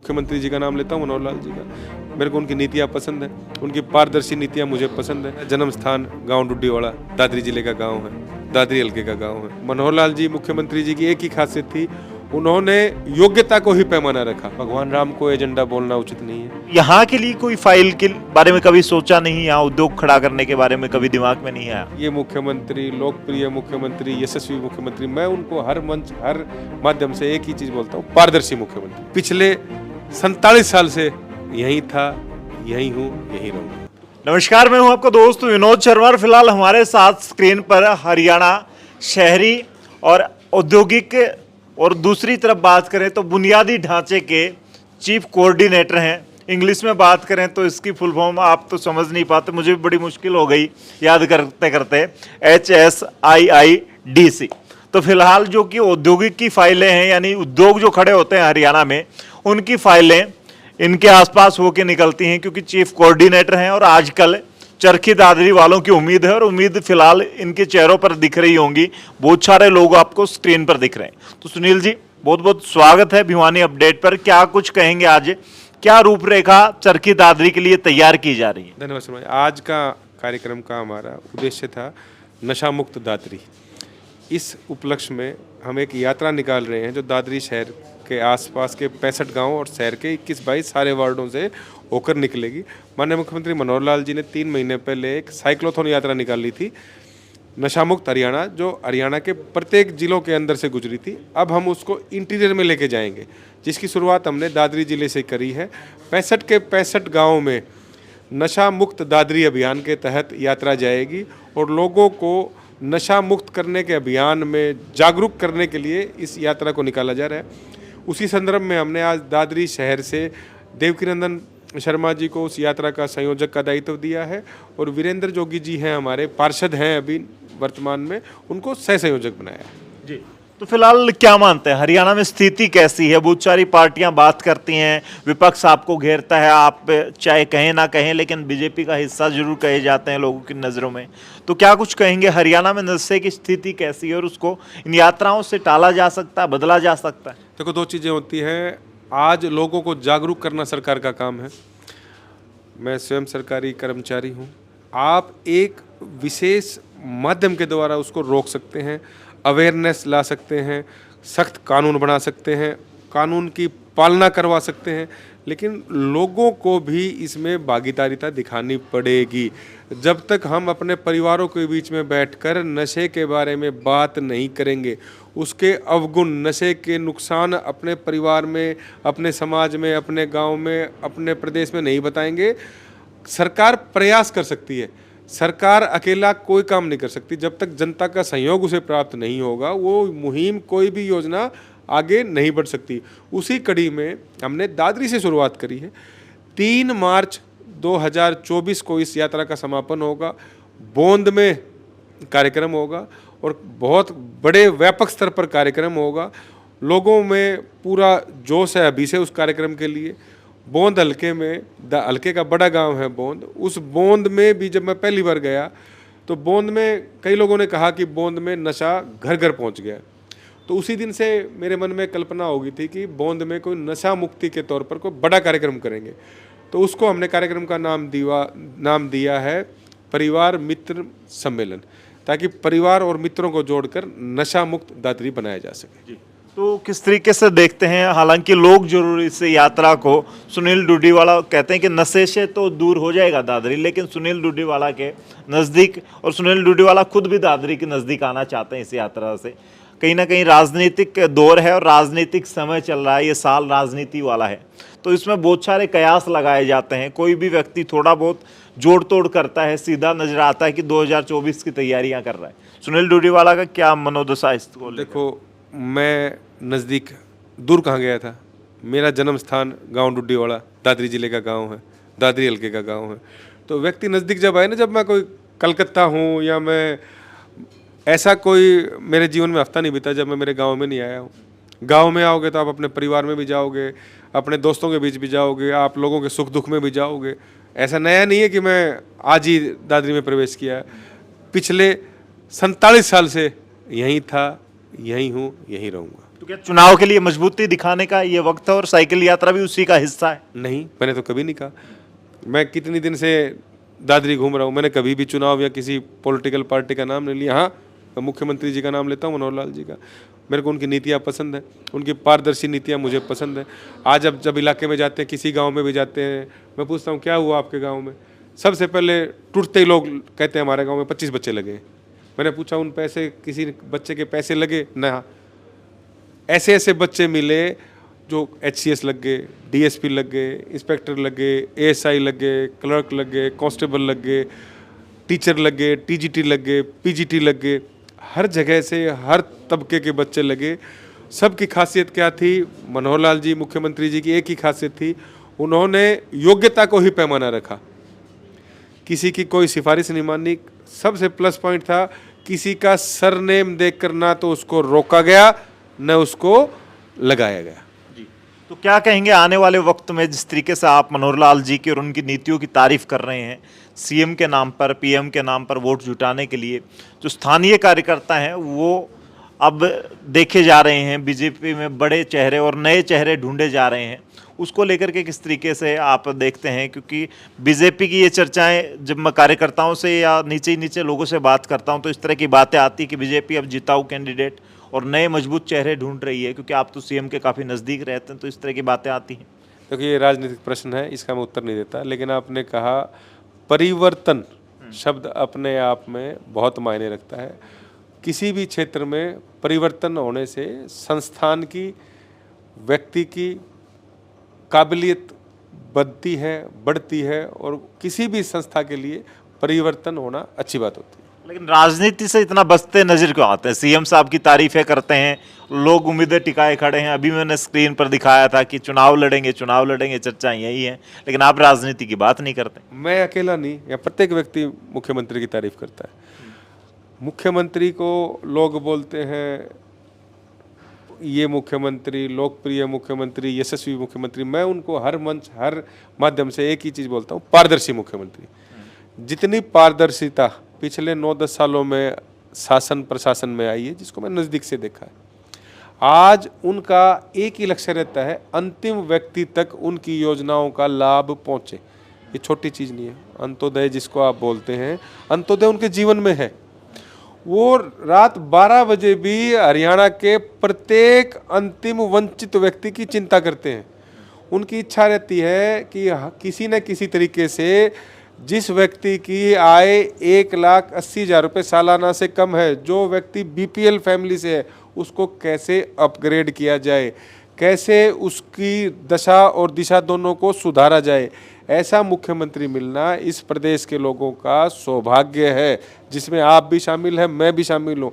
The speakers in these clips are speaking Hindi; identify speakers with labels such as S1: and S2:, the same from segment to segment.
S1: मुख्यमंत्री जी का नाम लेता हूँ, मनोहर लाल जी का। मेरे को उनकी नीतियाँ पसंद है, उनकी पारदर्शी नीतियाँ मुझे पसंद है। जन्म स्थान गाँव डुड्डीवाड़ा, दादरी जिले का गाँव है, दादरी हल्के का गाँव है। मनोहर लाल जी मुख्यमंत्री जी की एक ही खासियत थी, उन्होंने योग्यता को ही पैमाना रखा। भगवान राम को एजेंडा बोलना उचित नहीं है।
S2: यहाँ के लिए कोई फाइल के बारे में कभी सोचा नहीं, यहाँ उद्योग खड़ा करने के बारे में कभी दिमाग में नहीं आया?
S1: ये मुख्यमंत्री, लोकप्रिय मुख्यमंत्री, यशस्वी मुख्यमंत्री, मैं उनको हर मंच, हर माध्यम से एक ही चीज बोलता हूँ, पारदर्शी मुख्यमंत्री। पिछले 47 साल से यही था, यही हूँ, यही रहूंगा।
S2: नमस्कार, मैं हूँ आपका दोस्त विनोद शर्मा और फिलहाल हमारे साथ स्क्रीन पर हरियाणा शहरी और औद्योगिक और दूसरी तरफ बात करें तो बुनियादी ढांचे के चीफ कोऑर्डिनेटर हैं। इंग्लिश में बात करें तो इसकी फुल फॉर्म आप तो समझ नहीं पाते, मुझे भी बड़ी मुश्किल हो गई याद करते करते, HSIIDC। तो फिलहाल जो कि औद्योगिक की फाइलें हैं, यानी उद्योग जो खड़े होते हैं हरियाणा में, उनकी फाइलें इनके आसपास होके निकलती हैं क्योंकि चीफ कोऑर्डिनेटर हैं। और आजकल चरखी दादरी वालों की उम्मीद है और उम्मीद फिलहाल इनके चेहरों पर दिख रही होंगी। बहुत सारे लोग आपको स्क्रीन पर दिख रहे हैं। तो सुनील जी, बहुत बहुत स्वागत है भिवानी अपडेट पर। क्या कुछ कहेंगे आज, क्या रूपरेखा चरखी दादरी के लिए तैयार की जा रही है?
S1: धन्यवाद शर्मा। आज का कार्यक्रम का हमारा उद्देश्य था नशा मुक्त दादरी। इस उपलक्ष्य में हम एक यात्रा निकाल रहे हैं जो दादरी शहर के आसपास के 65 गांव और शहर के 21-22 सारे वार्डों से होकर निकलेगी। माननीय मुख्यमंत्री मनोहर लाल जी ने 3 महीने पहले एक साइक्लोथॉन यात्रा निकाली थी, नशा मुक्त हरियाणा, जो हरियाणा के प्रत्येक जिलों के अंदर से गुजरी थी। अब हम उसको इंटीरियर में लेके जाएंगे, जिसकी शुरुआत हमने दादरी जिले से करी है। 65 के 65 गाँव में नशा मुक्त दादरी अभियान के तहत यात्रा जाएगी और लोगों को नशा मुक्त करने के अभियान में जागरूक करने के लिए इस यात्रा को निकाला जा रहा है। उसी संदर्भ में हमने आज दादरी शहर से देवकीनंदन शर्मा जी को उस यात्रा का संयोजक का दायित्व दिया है और वीरेंद्र जोगी जी हैं, हमारे पार्षद हैं अभी वर्तमान में, उनको सह संयोजक बनाया है।
S2: जी, तो फिलहाल क्या मानते हैं, हरियाणा में स्थिति कैसी है? बहुत सारी पार्टियां बात करती हैं, विपक्ष आपको घेरता है, आप चाहे कहें ना कहें लेकिन बीजेपी का हिस्सा जरूर कहे जाते हैं लोगों की नज़रों में। तो क्या कुछ कहेंगे, हरियाणा में नशे की स्थिति कैसी है और उसको इन यात्राओं से टाला जा सकता है, बदला जा सकता है?
S1: देखो, 2 चीज़ें होती हैं। आज लोगों को जागरूक करना सरकार का काम है। मैं स्वयं सरकारी कर्मचारी हूँ। आप एक विशेष माध्यम के द्वारा उसको रोक सकते हैं, अवेयरनेस ला सकते हैं, सख्त कानून बना सकते हैं, कानून की पालना करवा सकते हैं, लेकिन लोगों को भी इसमें भागीदारिता दिखानी पड़ेगी। जब तक हम अपने परिवारों के बीच में बैठकर नशे के बारे में बात नहीं करेंगे, उसके अवगुण, नशे के नुकसान अपने परिवार में, अपने समाज में, अपने गांव में, अपने प्रदेश में नहीं बताएंगे, सरकार प्रयास कर सकती है। सरकार अकेला कोई काम नहीं कर सकती। जब तक जनता का सहयोग उसे प्राप्त नहीं होगा, वो मुहिम, कोई भी योजना आगे नहीं बढ़ सकती। उसी कड़ी में हमने दादरी से शुरुआत करी है। 3 मार्च 2024 को इस यात्रा का समापन होगा। बोंद में कार्यक्रम होगा और बहुत बड़े व्यापक स्तर पर कार्यक्रम होगा। लोगों में पूरा जोश है अभी से उस कार्यक्रम के लिए। बोंद हल्के में, हल्के का बड़ा गांव है बोंद, उस बोंद में भी जब मैं पहली बार गया तो बोंद में कई लोगों ने कहा कि बोंद में नशा घर घर पहुंच गया। तो उसी दिन से मेरे मन में कल्पना हो गई थी कि बोंद में कोई नशा मुक्ति के तौर पर कोई बड़ा कार्यक्रम करेंगे। तो उसको हमने कार्यक्रम का नाम दिया है परिवार मित्र सम्मेलन, ताकि परिवार और मित्रों को जोड़कर नशा मुक्त दादरी बनाया जा सके।
S2: तो किस तरीके से देखते हैं, हालांकि लोग जरूर इस यात्रा को, सुनील डुड्डीवाला कहते हैं कि नशे से तो दूर हो जाएगा दादरी, लेकिन सुनील डुड्डीवाला के नज़दीक, और सुनील डुड्डीवाला खुद भी दादरी के नज़दीक आना चाहते हैं इस यात्रा से। कहीं ना कहीं राजनीतिक दौर है और राजनीतिक समय चल रहा है, ये साल राजनीति वाला है, तो इसमें बहुत सारे कयास लगाए जाते हैं। कोई भी व्यक्ति थोड़ा बहुत जोड़ तोड़ करता है, सीधा नजर आता है कि 2024 की तैयारियां कर रहा है। सुनील डुड्डीवाला का क्या मनोदशा इसको?
S1: देखो, मैं नज़दीक दूर कहाँ गया था। मेरा जन्म स्थान गांव डुड्डीवाड़ा, दादरी जिले का गांव है, दादरी हल्के का गांव है। तो व्यक्ति नज़दीक जब आए ना, जब मैं कोई कलकत्ता हूँ या मैं, ऐसा कोई मेरे जीवन में हफ्ता नहीं बीता जब मैं मेरे गांव में नहीं आया हूँ। गांव में आओगे तो आप अपने परिवार में भी जाओगे, अपने दोस्तों के बीच भी जाओगे, आप लोगों के सुख दुख में भी जाओगे। ऐसा नया नहीं है कि मैं आज ही दादरी में प्रवेश किया। पिछले 47 साल से यहीं था, यहीं हूँ, यहीं रहूँगा।
S2: तो क्या चुनाव के लिए मजबूती दिखाने का ये वक्त है और साइकिल यात्रा भी उसी का हिस्सा है?
S1: नहीं, मैंने तो कभी नहीं कहा। मैं कितनी दिन से दादरी घूम रहा हूँ, मैंने कभी भी चुनाव या किसी पॉलिटिकल पार्टी का नाम नहीं लिया। हाँ, मैं मुख्यमंत्री जी का नाम लेता हूँ, मनोहर लाल जी का। मेरे को उनकी नीतियाँ पसंद है, उनकी पारदर्शी नीतियाँ मुझे पसंद है। आज अब जब इलाके में जाते हैं, किसी गांव में भी जाते हैं, मैं पूछता हूँ क्या हुआ आपके गांव में, सबसे पहले टूटते ही लोग कहते हैं हमारे गांव में 25 बच्चे लगे हैं। मैंने पूछा उन पैसे, किसी बच्चे के पैसे लगे ना? ऐसे ऐसे बच्चे मिले जो HCS लग गए, DSP लग गए, इंस्पेक्टर लग गए, ASI लग गए, क्लर्क लग गए, कांस्टेबल लग गए, टीचर लग गए, TGT लग गए, PGT लग गए। हर जगह से हर तबके के बच्चे लगे। सबकी खासियत क्या थी? मनोहर लाल जी मुख्यमंत्री जी की एक ही खासियत थी, उन्होंने योग्यता को ही पैमाना रखा, किसी की कोई सिफारिश नहीं मानी। सबसे प्लस पॉइंट था, किसी का सरनेम देखकर ना तो उसको रोका गया न उसको लगाया गया।
S2: तो क्या कहेंगे आने वाले वक्त में, जिस तरीके से आप मनोहर लाल जी की और उनकी नीतियों की तारीफ कर रहे हैं, CM के नाम पर, PM के नाम पर वोट जुटाने के लिए जो स्थानीय कार्यकर्ता हैं वो अब देखे जा रहे हैं, बीजेपी में बड़े चेहरे और नए चेहरे ढूंढे जा रहे हैं, उसको लेकर के किस तरीके से आप देखते हैं? क्योंकि बीजेपी की ये चर्चाएं जब मैं कार्यकर्ताओं से या नीचे ही नीचे लोगों से बात करता हूं तो इस तरह की बातें आती कि बीजेपी अब जिताऊ कैंडिडेट और नए मजबूत चेहरे ढूंढ रही है, क्योंकि आप तो CM के काफ़ी नज़दीक रहते हैं, तो इस तरह की बातें आती हैं।
S1: क्योंकि ये राजनीतिक प्रश्न है, इसका मैं उत्तर नहीं देता। लेकिन आपने कहा परिवर्तन शब्द अपने आप में बहुत मायने रखता है। किसी भी क्षेत्र में परिवर्तन होने से संस्थान की, व्यक्ति की काबिलियत बढ़ती है और किसी भी संस्था के लिए परिवर्तन होना अच्छी बात होती है।
S2: लेकिन राजनीति से इतना बचते नजर क्यों आते हैं? CM साहब की तारीफें करते हैं, लोग उम्मीदें टिकाए खड़े हैं। अभी मैंने स्क्रीन पर दिखाया था कि चुनाव लड़ेंगे, चर्चा यही है, लेकिन आप राजनीति की बात नहीं करते।
S1: मैं अकेला नहीं, या प्रत्येक व्यक्ति मुख्यमंत्री की तारीफ करता है। मुख्यमंत्री को लोग बोलते हैं ये मुख्यमंत्री, लोकप्रिय मुख्यमंत्री, यशस्वी मुख्यमंत्री। मैं उनको हर मंच, हर माध्यम से एक ही चीज़ बोलता हूँ, पारदर्शी मुख्यमंत्री। जितनी पारदर्शिता पिछले 9-10 सालों में शासन प्रशासन में आई है, जिसको मैं नज़दीक से देखा है, आज उनका एक ही लक्ष्य रहता है, अंतिम व्यक्ति तक उनकी योजनाओं का लाभ पहुँचे। ये छोटी चीज़ नहीं है। अंत्योदय जिसको आप बोलते हैं, अंत्योदय उनके जीवन में है। वो रात 12 बजे भी हरियाणा के प्रत्येक अंतिम वंचित व्यक्ति की चिंता करते हैं। उनकी इच्छा रहती है कि किसी न किसी तरीके से जिस व्यक्ति की आय 1,80,000 रुपये सालाना से कम है, जो व्यक्ति BPL फैमिली से है, उसको कैसे अपग्रेड किया जाए, कैसे उसकी दशा और दिशा दोनों को सुधारा जाए। ऐसा मुख्यमंत्री मिलना इस प्रदेश के लोगों का सौभाग्य है, जिसमें आप भी शामिल हैं, मैं भी शामिल हूँ।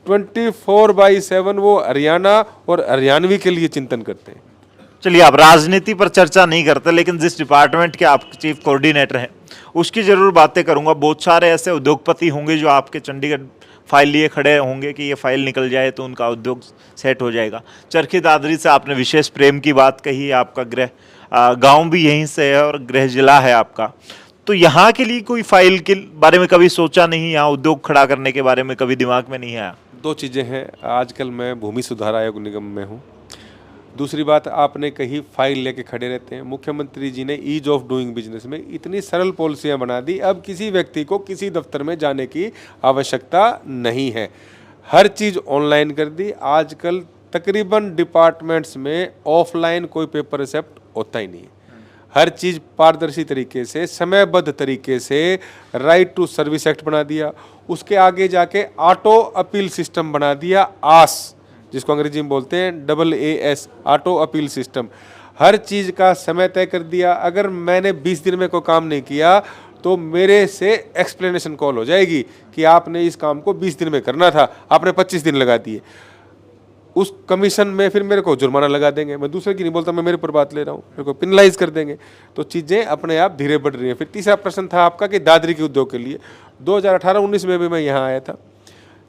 S1: 24/7 वो हरियाणा और हरियाणवी के लिए चिंतन करते हैं।
S2: चलिए, आप राजनीति पर चर्चा नहीं करते, लेकिन जिस डिपार्टमेंट के आप चीफ कोऑर्डिनेटर हैं उसकी जरूर बातें करूंगा। बहुत सारे ऐसे उद्योगपति होंगे जो आपके चंडीगढ़ फाइल लिए खड़े होंगे कि ये फाइल निकल जाए तो उनका उद्योग सेट हो जाएगा। चरखी दादरी से आपने विशेष प्रेम की बात कही है, आपका गृह गांव भी यहीं से है और गृह जिला है आपका, तो यहाँ के लिए कोई फाइल के बारे में कभी सोचा नहीं? यहाँ उद्योग खड़ा करने के बारे में कभी दिमाग में नहीं आया?
S1: 2 चीज़ें हैं। आजकल मैं भूमि सुधार आयोग निगम में हूँ। दूसरी बात, आपने कही फाइल लेके खड़े रहते हैं। मुख्यमंत्री जी ने ईज ऑफ डूइंग बिजनेस में इतनी सरल पॉलिसियाँ बना दी, अब किसी व्यक्ति को किसी दफ्तर में जाने की आवश्यकता नहीं है। हर चीज़ ऑनलाइन कर दी। आजकल तकरीबन डिपार्टमेंट्स में ऑफलाइन कोई पेपर रिसेप्ट होता ही नहीं है। हर चीज़ पारदर्शी तरीके से, समयबद्ध तरीके से राइट टू सर्विस एक्ट बना दिया। उसके आगे जाके ऑटो अपील सिस्टम बना दिया, आस, जिसको अंग्रेजी में बोलते हैं AAS, ऑटो अपील सिस्टम। हर चीज़ का समय तय कर दिया। अगर मैंने 20 दिन में कोई काम नहीं किया तो मेरे से एक्सप्लेनेशन कॉल हो जाएगी कि आपने इस काम को 20 दिन में करना था, आपने 25 दिन लगा दिए। उस कमीशन में फिर मेरे को जुर्माना लगा देंगे। मैं दूसरे की नहीं बोलता, मैं मेरे पर बात ले रहा हूँ, मेरे को पिनलाइज कर देंगे। तो चीज़ें अपने आप धीरे बढ़ रही हैं। फिर तीसरा प्रश्न था आपका कि दादरी के उद्योग के लिए 2018-19 में भी मैं यहाँ आया था।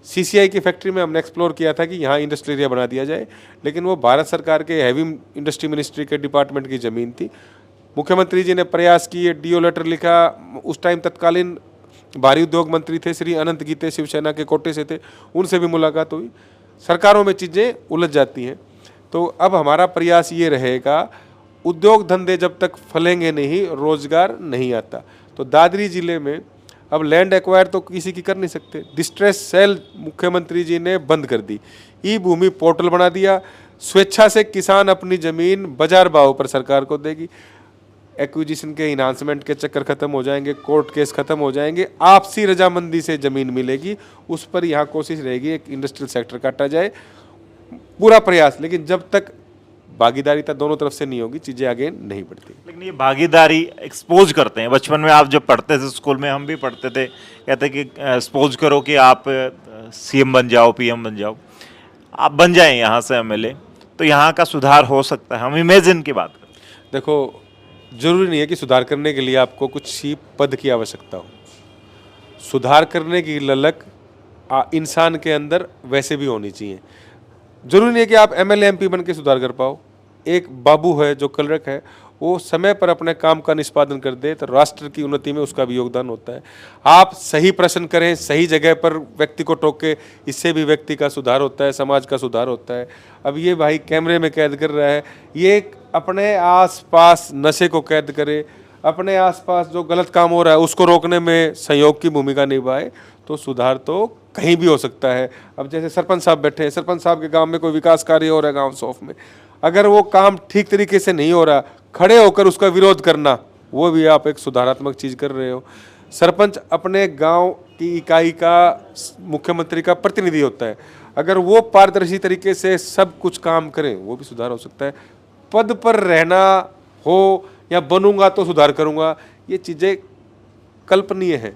S1: CCI की फैक्ट्री में हमने एक्सप्लोर किया था कि यहाँ इंडस्ट्रियल एरिया बना दिया जाए, लेकिन वो भारत सरकार के हैवी इंडस्ट्री मिनिस्ट्री के डिपार्टमेंट की ज़मीन थी। मुख्यमंत्री जी ने प्रयास किए, DO लेटर लिखा। उस टाइम तत्कालीन भारी उद्योग मंत्री थे श्री अनंत गीते, शिवसेना के कोटे से थे, उनसे भी मुलाकात हुई। सरकारों में चीज़ें उलझ जाती हैं। तो अब हमारा प्रयास ये रहेगा, उद्योग धंधे जब तक फलेंगे नहीं, रोजगार नहीं आता। तो दादरी जिले में अब लैंड एक्वायर तो किसी की कर नहीं सकते, डिस्ट्रेस सेल मुख्यमंत्री जी ने बंद कर दी, ई भूमि पोर्टल बना दिया, स्वेच्छा से किसान अपनी जमीन बाजार भाव पर सरकार को देगी, एक्विजिशन के इन्हांसमेंट के चक्कर खत्म हो जाएंगे, कोर्ट केस खत्म हो जाएंगे, आपसी रजामंदी से जमीन मिलेगी, उस पर यहाँ कोशिश रहेगी एक इंडस्ट्रियल सेक्टर काटा जाए, पूरा प्रयास। लेकिन जब तक भागीदारिता दोनों तरफ से नहीं होगी, चीजें आगे नहीं बढ़ती।
S2: लेकिन ये भागीदारी एक्सपोज करते हैं। बचपन में आप जब पढ़ते थे स्कूल में, हम भी पढ़ते थे, कहते कि एक्सपोज करो कि आप सीएम बन जाओ, पीएम बन जाओ, आप बन जाएं यहाँ से एमएलए, तो यहाँ का सुधार हो सकता है। हम इमेजिन की बात करें।
S1: देखो, जरूरी नहीं है कि सुधार करने के लिए आपको कुछ ही पद की आवश्यकता हो। सुधार करने की ललक इंसान के अंदर वैसे भी होनी चाहिए। जरूरी नहीं है कि आप एमएलए एमपी बन के सुधार कर पाओ। एक बाबू है जो कलरक है, वो समय पर अपने काम का निष्पादन कर दे तो राष्ट्र की उन्नति में उसका भी योगदान होता है। आप सही प्रश्न करें, सही जगह पर व्यक्ति को टोके, इससे भी व्यक्ति का सुधार होता है, समाज का सुधार होता है। अब ये भाई कैमरे में कैद कर रहा है, ये अपने आसपास नशे को कैद करे, अपने आसपास जो गलत काम हो रहा है उसको रोकने में सहयोग की भूमिका निभाए, तो सुधार तो कहीं भी हो सकता है। अब जैसे सरपंच साहब बैठे हैं, सरपंच साहब के गांव में कोई विकास कार्य हो रहा है गांव सौफ में, अगर वो काम ठीक तरीके से नहीं हो रहा, खड़े होकर उसका विरोध करना, वो भी आप एक सुधारात्मक चीज कर रहे हो। सरपंच अपने गांव की इकाई का मुख्यमंत्री का प्रतिनिधि होता है, अगर वो पारदर्शी तरीके से सब कुछ काम करें, वो भी सुधार हो सकता है। पद पर रहना हो या बनूंगा तो सुधार करूंगा, ये चीजें कल्पनीय हैं।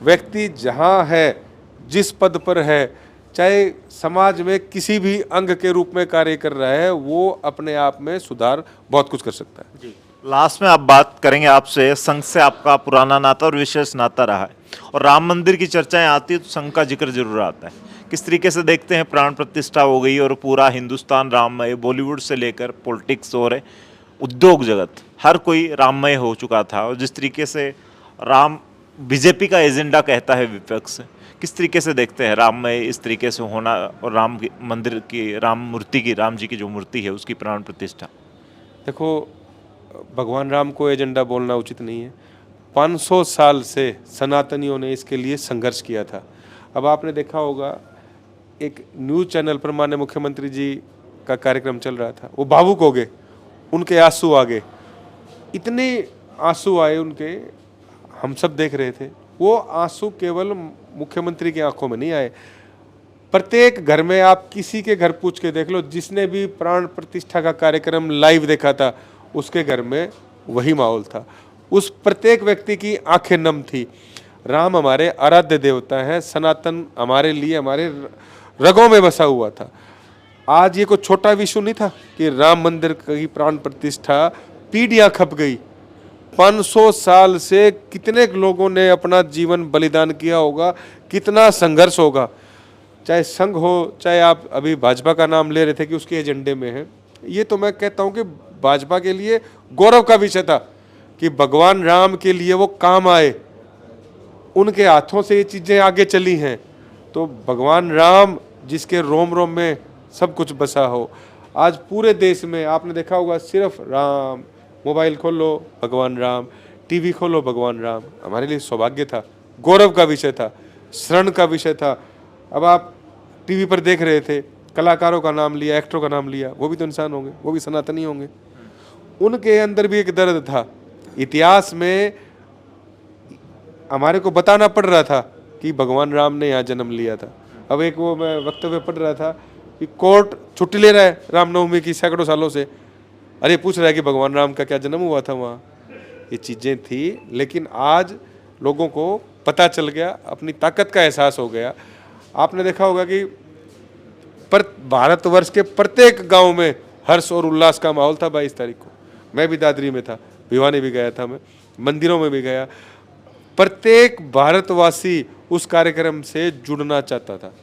S1: व्यक्ति जहां है, जिस पद पर है, चाहे समाज में किसी भी अंग के रूप में कार्य कर रहा है, वो अपने आप में सुधार बहुत कुछ कर सकता है।
S2: जी, लास्ट में आप बात करेंगे, आपसे संघ से आपका पुराना नाता और विशेष नाता रहा है, और राम मंदिर की चर्चाएं आती है तो संघ का जिक्र जरूर आता है। किस तरीके से देखते हैं, प्राण प्रतिष्ठा हो गई और पूरा हिंदुस्तान राममय, बॉलीवुड से लेकर पॉलिटिक्स और उद्योग जगत हर कोई राममय हो चुका था, और जिस तरीके से राम बीजेपी का एजेंडा कहता है विपक्ष, किस तरीके से देखते हैं राममय इस तरीके से होना, और राम मंदिर की, राम मूर्ति की, राम जी की जो मूर्ति है उसकी प्राण प्रतिष्ठा?
S1: देखो, भगवान राम को एजेंडा बोलना उचित नहीं है। 500 साल से सनातनियों ने इसके लिए संघर्ष किया था। अब आपने देखा होगा, एक न्यूज़ चैनल पर माननीय मुख्यमंत्री जी का कार्यक्रम चल रहा था, वो भावुक हो गए, उनके आंसू आ गए, इतने आंसू आए उनके, हम सब देख रहे थे। वो आंसू केवल मुख्यमंत्री की आंखों में नहीं आए, प्रत्येक घर में आप किसी के घर पूछ के देख लो, जिसने भी प्राण प्रतिष्ठा का कार्यक्रम लाइव देखा था, उसके घर में वही माहौल था। उस प्रत्येक व्यक्ति की आंखें नम थी। राम हमारे आराध्य देवता है, सनातन हमारे लिए हमारे रगों में बसा हुआ था। आज ये कोई छोटा विषय नहीं था कि राम मंदिर की प्राण प्रतिष्ठा, पीढ़ियां खप गई। 500 साल से कितने लोगों ने अपना जीवन बलिदान किया होगा, कितना संघर्ष होगा, चाहे संघ हो, चाहे आप अभी भाजपा का नाम ले रहे थे कि उसके एजेंडे में है। ये तो मैं कहता हूं कि भाजपा के लिए गौरव का विषय था कि भगवान राम के लिए वो काम आए, उनके हाथों से ये चीजें आगे चली हैं। तो भगवान राम जिसके रोम रोम में सब कुछ बसा हो, आज पूरे देश में आपने देखा होगा, सिर्फ राम, मोबाइल खोलो भगवान राम, टीवी खोलो भगवान राम। हमारे लिए सौभाग्य था, गौरव का विषय था, शरण का विषय था। अब आप टीवी पर देख रहे थे, कलाकारों का नाम लिया, एक्टरों का नाम लिया, वो भी तो इंसान होंगे, वो भी सनातनी होंगे, उनके अंदर भी एक दर्द था। इतिहास में हमारे को बताना पड़ रहा था कि भगवान राम ने यहाँ जन्म लिया था। अब एक वो मैं वक्तव्य पढ़ रहा था कि कोर्ट छुट्टी ले रहा है रामनवमी की सैकड़ों सालों से, अरे पूछ रहा है कि भगवान राम का क्या जन्म हुआ था वहाँ। ये चीज़ें थी, लेकिन आज लोगों को पता चल गया, अपनी ताकत का एहसास हो गया। आपने देखा होगा कि भारतवर्ष के प्रत्येक गांव में हर्ष और उल्लास का माहौल था 22 तारीख को। मैं भी दादरी में था, भिवानी भी गया था, मैं मंदिरों में भी गया। प्रत्येक भारतवासी उस कार्यक्रम से जुड़ना चाहता था।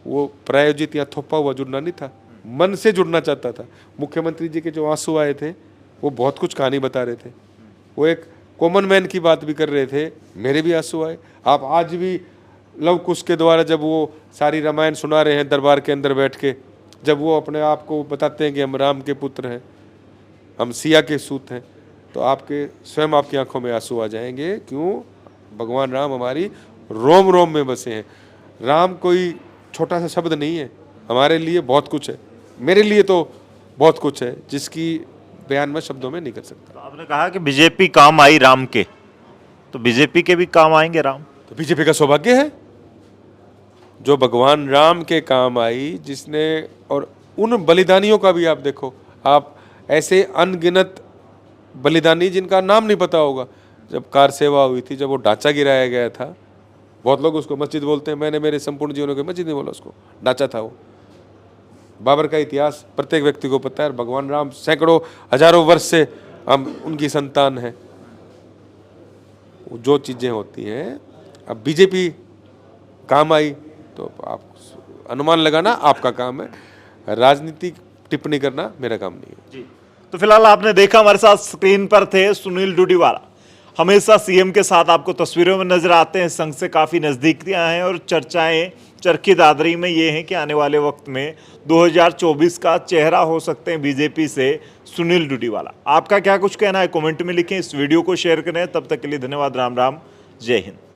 S1: वो प्रायोजित या थोपा हुआ जुड़ना नहीं था, मन से जुड़ना चाहता था। मुख्यमंत्री जी के जो आंसू आए थे, वो बहुत कुछ कहानी बता रहे थे, वो एक कॉमन मैन की बात भी कर रहे थे। मेरे भी आंसू आए। आप आज भी लव कुश के द्वारा जब वो सारी रामायण सुना रहे हैं दरबार के अंदर बैठ के, जब वो अपने आप को बताते हैं कि हम राम के पुत्र हैं, हम सिया के सूत हैं, तो आपके स्वयं आपकी आंखों में आंसू आ जाएंगे। क्यों? भगवान राम हमारी रोम रोम में बसे हैं। राम कोई छोटा सा शब्द नहीं है, हमारे लिए बहुत कुछ है, मेरे लिए तो बहुत कुछ है जिसकी बयान मैं शब्दों में नहीं कर सकता।
S2: तो आपने कहा कि बीजेपी काम आई राम के, तो बीजेपी के भी काम आएंगे राम?
S1: तो बीजेपी का सौभाग्य है जो भगवान राम के काम आई, जिसने, और उन बलिदानियों का भी आप देखो, आप ऐसे अनगिनत बलिदानी जिनका नाम नहीं पता होगा। जब कार सेवा हुई थी, जब वो ढांचा गिराया गया था, बहुत लोग उसको मस्जिद बोलते हैं, मैंने मेरे संपूर्ण जीवन को मस्जिद नहीं बोला, उसको ढांचा था वो। बाबर का इतिहास प्रत्येक व्यक्ति को पता है। भगवान राम सैकड़ों हजारों वर्ष से हम उनकी संतान हैं। जो चीज़ें होती हैं, अब बीजेपी काम आई तो आप अनुमान लगाना आपका काम है, राजनीतिक टिप्पणी करना मेरा काम नहीं है।
S2: जी, तो फिलहाल आपने देखा हमारे साथ स्क्रीन पर थे सुनील डूडीवाला। हमेशा सीएम के साथ आपको तस्वीरों में नजर आते हैं, संघ से काफ़ी नज़दीकियां हैं और चर्चाएं चरखी दादरी में ये हैं कि आने वाले वक्त में 2024 का चेहरा हो सकते हैं बीजेपी से सुनील डूडीवाला। आपका क्या कुछ कहना है कमेंट में लिखें, इस वीडियो को शेयर करें। तब तक के लिए धन्यवाद। राम राम, जय हिंद।